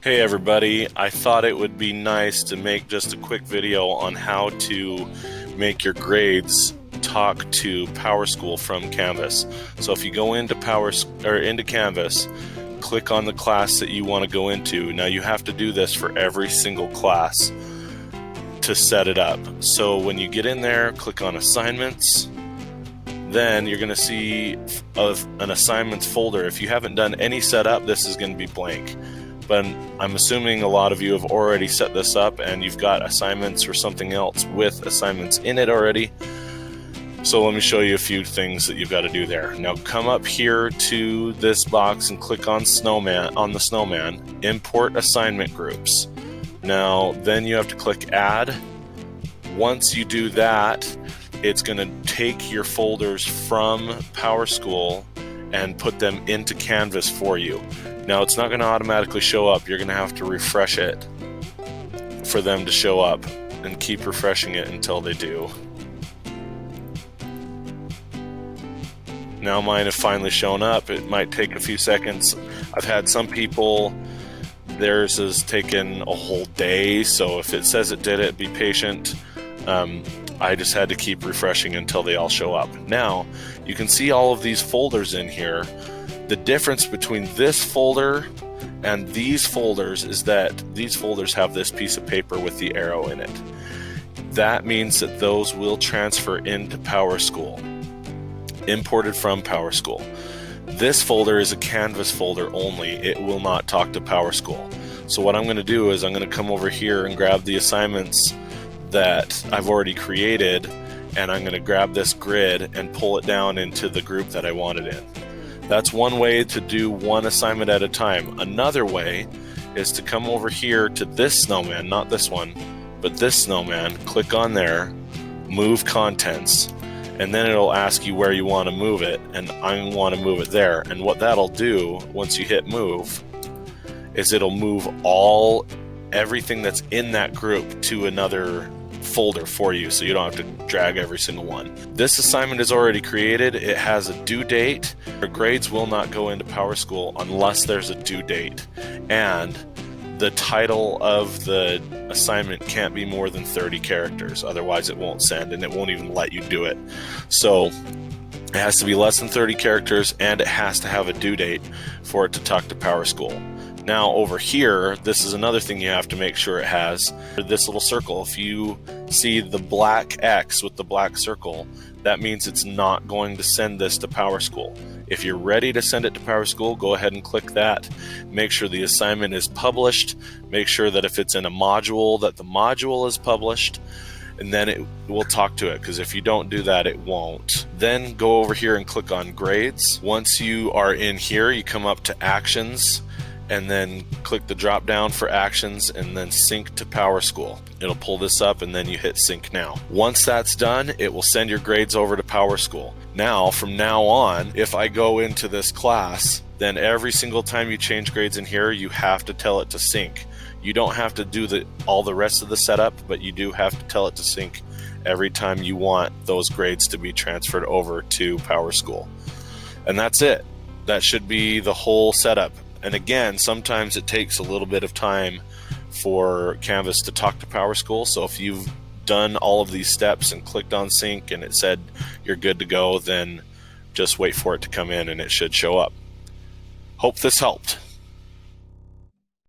Hey everybody, I thought it would be nice to make just a quick video on how to make your grades talk to Powerschool from Canvas. So if you go into Canvas, click on the class that you want to go into. Now you have to do this for every single class to set it up. So when you get in there, click on assignments. Then you're going to see an assignments folder. If you haven't done any setup, this is going to be blank. But I'm assuming a lot of you have already set this up and you've got assignments or something else with assignments in it already. So let me show you a few things that you've got to do there. Now come up here to this box and click on the snowman, import assignment groups. Now then you have to click add. Once you do that, it's going to take your folders from Powerschool and put them into Canvas for you. Now it's not going to automatically show up. You're going to have to refresh it for them to show up and keep refreshing it until they do. Now mine have finally shown up. It might take a few seconds. I've had some people, theirs has taken a whole day, so if it says it did it, be patient. I just had to keep refreshing until they all show up. Now you can see all of these folders in here. The difference between this folder and these folders is that these folders have this piece of paper with the arrow in it. That means that those will transfer into Powerschool, imported from Powerschool. This folder is a Canvas folder only. It will not talk to Powerschool. So what I'm going to do is I'm going to come over here and grab the assignments that I've already created, and I'm going to grab this grid and pull it down into the group that I want it in. That's one way to do one assignment at a time. Another way is to come over here to this snowman, not this one, but this snowman, click on there, move contents, and then it'll ask you where you want to move it, and I want to move it there. And what that'll do once you hit move is it'll move everything that's in that group to another folder for you, so you don't have to drag every single one. This assignment is already created. It has a due date. Your grades will not go into Powerschool unless there's a due date, and the title of the assignment can't be more than 30 characters, otherwise it won't send and it won't even let you do it. So it has to be less than 30 characters and it has to have a due date for it to talk to Powerschool. Now over here, this is another thing you have to make sure it has. This little circle, if you see the black X with the black circle, that means it's not going to send this to Powerschool. If you're ready to send it to Powerschool, go ahead and click that. Make sure the assignment is published. Make sure that if it's in a module, that the module is published, and then it will talk to it, because if you don't do that, it won't. Then go over here and click on grades. Once you are in here, you come up to actions, and then click the drop down for actions and then sync to Powerschool. It'll pull this up and then you hit sync now. Once that's done, it will send your grades over to Powerschool. Now, from now on, if I go into this class, then every single time you change grades in here, you have to tell it to sync. You don't have to do all the rest of the setup, but you do have to tell it to sync every time you want those grades to be transferred over to Powerschool. And that's it. That should be the whole setup. And again, sometimes it takes a little bit of time for Canvas to talk to Powerschool. So if you've done all of these steps and clicked on sync and it said you're good to go, then just wait for it to come in and it should show up. Hope this helped.